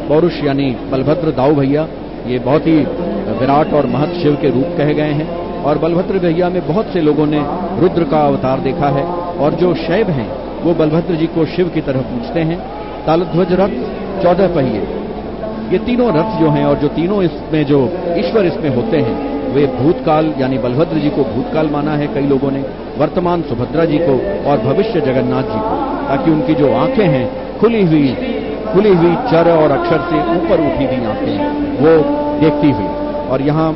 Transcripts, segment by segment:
पौरुष यानी बलभद्र दाऊ भैया, ये बहुत ही विराट और महत शिव के रूप कहे गए हैं। और बलभद्र भैया में बहुत से लोगों ने रुद्र का अवतार देखा है, और जो शैव हैं वो बलभद्र जी को शिव की तरह पूजते हैं। तालध्वज रथ, 14 पहिए, ये तीनों रथ जो हैं और जो तीनों इसमें जो ईश्वर इसमें होते हैं, वे भूतकाल यानी बलभद्र जी को भूतकाल माना है कई लोगों ने, वर्तमान सुभद्रा जी को और भविष्य जगन्नाथ जी को, ताकि उनकी जो आंखें हैं खुली हुई चर और अक्षर से ऊपर उठी हुई आंखें वो देखती हुई। और यहाँ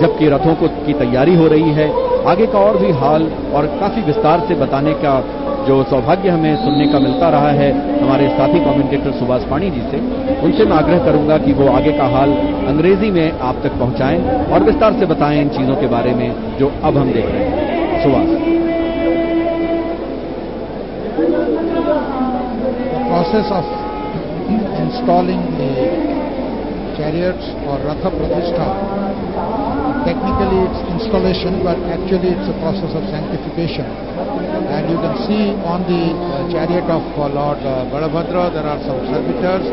जबकि रथों की तैयारी हो रही है, आगे का और भी हाल और काफी विस्तार से बताने का जो सौभाग्य हमें सुनने का मिलता रहा है हमारे साथी कमेंटेटर सुभाष पाणी जी से, उनसे मैं आग्रह करूंगा कि वो आगे का हाल अंग्रेजी में आप तक पहुंचाएं और विस्तार से बताएं इन चीजों के बारे में जो अब हम देख रहे हैं। Subhash. Process of installing the chariots or Ratha Pratishtha. Technically it's installation, but actually it's a process of sanctification. And you can see on the chariot of Lord Balabhadra, there are some servitors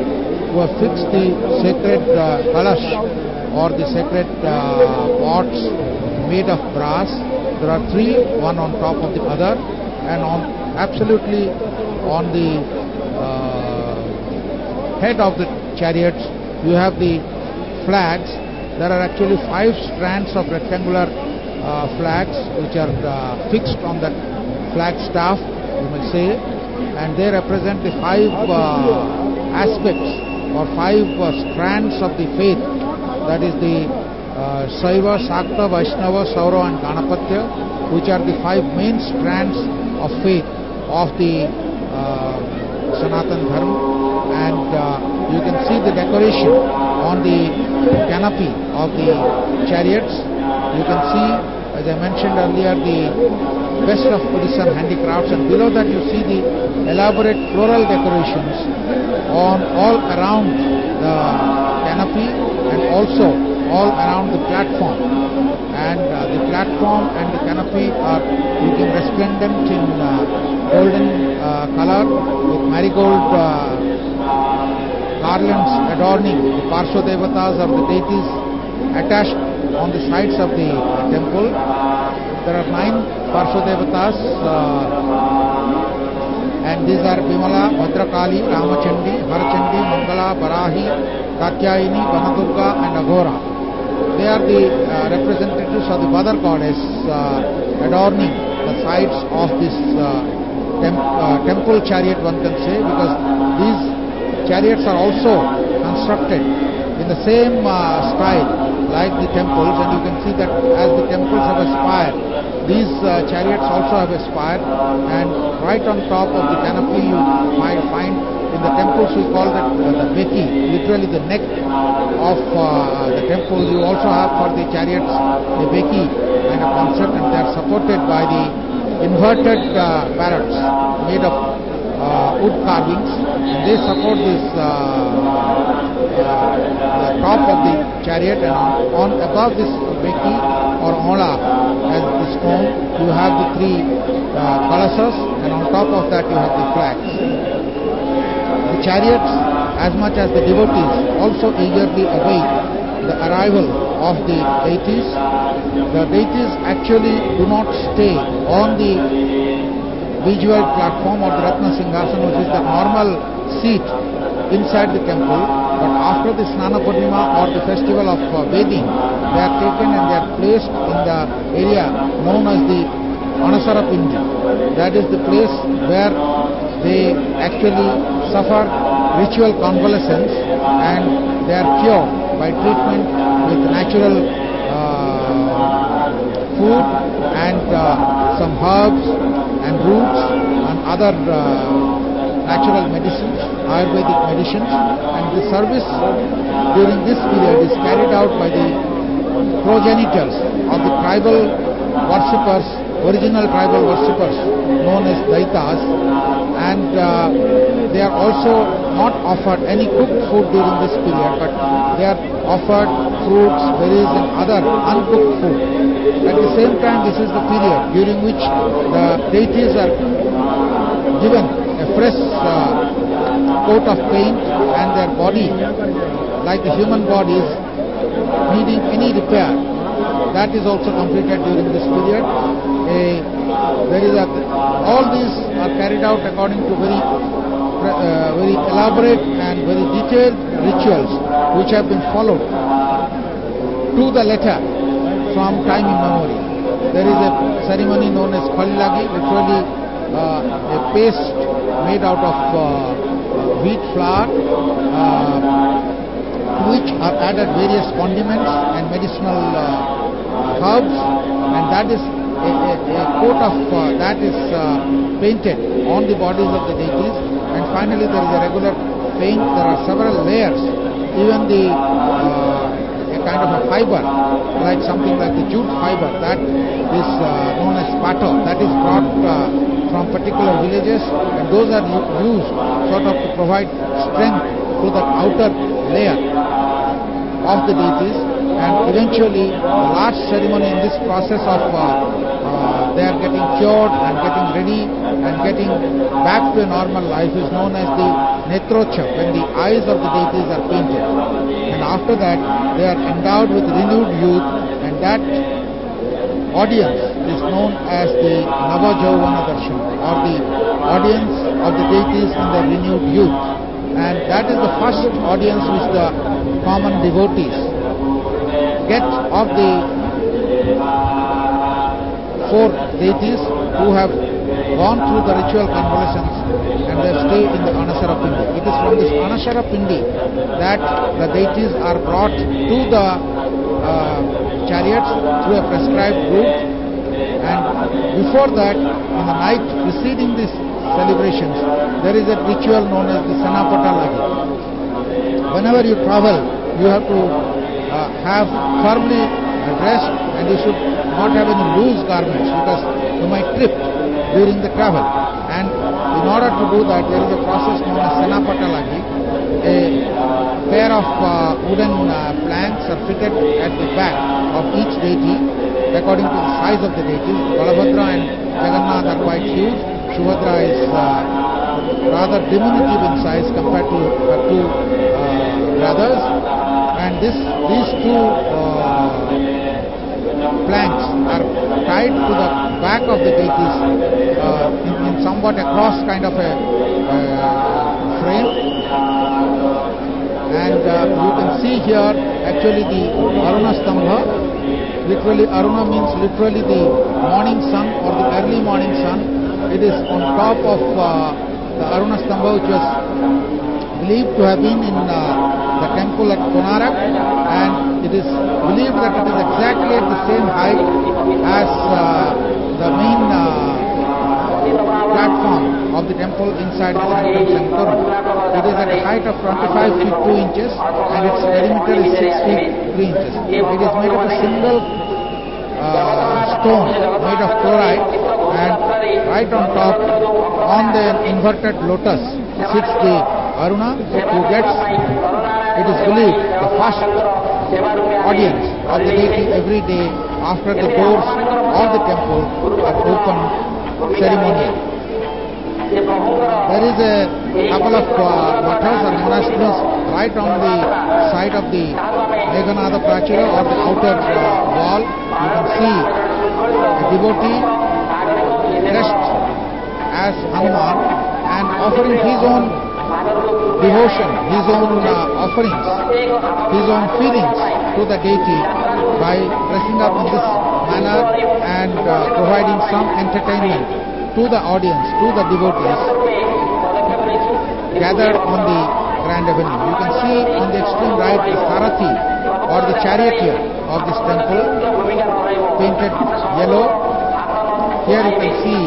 who have fixed the sacred kalash or the sacred pots made of brass. There are 3, one on top of the other, and absolutely on the head of the chariots you have the flags. There are actually 5 strands of rectangular flags which are fixed on that flag staff, you may say, and they represent the 5 aspects or 5 strands of the faith. That is the Saiva, Sakta, Vaishnava, Saura and Ganapatya, which are the 5 main strands of faith of the Sanatan Dharma. And you can see the decoration on the canopy of the chariots. You can see, as I mentioned earlier, the best of Odishan handicrafts, and below that you see the elaborate floral decorations on all around the canopy and also all around the platform. And the platform and the canopy are looking resplendent in golden color with marigold garlands adorning the Parsha Devatas or the deities attached on the sides of the temple. There are 9 Parsha Devatas and these are Bimala, Bhadrakali, Ramachandi, Harachandi, Mangala, Barahi, Katyayini, Vanadurga and Aghora. They are the representatives of the mother goddess adorning the sides of this temple chariot, one can say, because these chariots are also constructed in the same style like the temples, and you can see that as the temples have a spire, these chariots also have a spire, and right on top of the canopy you might find, in the temples we call that the beki, literally the neck of the temple. You also have for the chariots the beki and a concept, and they are supported by the inverted parrots made of wood carvings, and they support this the top of the chariot, and on above this beki or ola as the stone you have the 3 kalashas, and on top of that you have the flags. The chariots, as much as the devotees, also eagerly await the arrival of the deities. The deities actually do not stay on the visual platform or the Ratna Singhasan, which is the normal seat inside the temple, but after the Snana Purnima or the festival of bathing, they are taken and they are placed in the area known as the Anasara Pindi. That is the place where they actually suffer ritual convalescence and they are cured by treatment with natural food and some herbs and roots and other natural medicines, Ayurvedic medicines, and the service during this period is carried out by the progenitors of the tribal worshippers, original tribal worshippers known as Daitas, and they are also not offered any cooked food during this period, but they are offered fruits, berries and other uncooked food. At the same time, this is the period during which the deities are given a fresh coat of paint, and their body, like the human body, is needing any repair. That is also completed during this period. All these are carried out according to very elaborate and very detailed rituals which have been followed to the letter from time immemorial. There is a ceremony known as Khalilagi, literally a paste made out of wheat flour, to which are added various condiments and medicinal herbs, and that is a coat of that is painted on the bodies of the deities. And finally there is a regular paint. There are several layers. Even a kind of a fiber, like something like the jute fiber, that is known as pato, that is brought from particular villages, and those are used sort of to provide strength to the outer layer of the deities. And eventually the last ceremony in this process of they are getting cured and getting ready and getting back to a normal life is known as the Netrocha, when the eyes of the deities are painted. And after that they are endowed with renewed youth, and that audience is known as the Navajauvana Darshan, or the audience of the deities in their renewed youth. And that is the first audience which the common devotees get of the four deities who have gone through the ritual convalescence and they stay in the Anasara Pindi. It is from this Anasara Pindi that the deities are brought to the chariots through a prescribed route, and before that, in the night preceding these celebrations, there is a ritual known as the Sanapata Lagi. Whenever you travel, you have to have firmly dressed, and you should not have any loose garments because you might trip during the travel. And in order to do that, there is a process known as Sanapata Lagi. A pair of wooden planks are fitted at the back of each deity according to the size of the deities. Balabhadra and Jagannath are quite huge. Subhadra is rather diminutive in size compared to her two brothers. And these two planks are tied to the back of the deities in somewhat a cross kind of a frame. And you can see here actually the Aruna Stambha. Literally, Aruna means literally the morning sun or the early morning sun. It is on top of the Aruna Stambha, which was believed to have been in the temple at Konarak, and it is believed that it is exactly at the same height as the main platform of the temple inside the sanctum sanctorum. It is at a height of 25 feet 2 inches and its perimeter is 6 feet 3 inches. It is made of a single stone made of chloride, and right on top, on the inverted lotus, sits the Aruna, who gets, it is believed, the first audience of the deity every day after the doors of the temple are opened ceremonially. There is a couple of mathas or monasteries right on the side of the Meghanada Prachira, or the outer wall. You can see a devotee dressed as Hanuman and offering his own devotion, his own offerings, his own feelings to the deity by dressing up in this manner and providing some entertainment to the audience, to the devotees gathered on the Grand Avenue. You can see on the extreme right the Sarathi, or the charioteer of this temple, painted yellow. Here you can see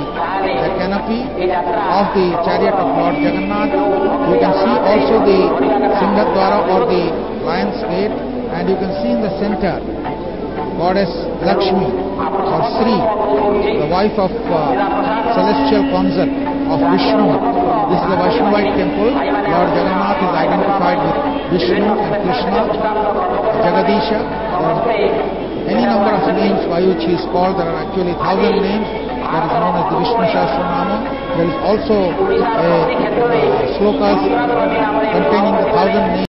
the canopy of the chariot of Lord Jagannath. You can see also the Singhadwara, or the Lion's Gate, and you can see in the center Goddess Lakshmi, or Sri, the wife of celestial consort of Vishnu. This is a Vaishnavite temple. Lord Jagannath is identified with Vishnu and Krishna, Jagadisha. There are any number of names by which he is called. There are actually 1,000 names. that is known as the Vishnu Sahasranama. There is also a slokas containing the 1,000 names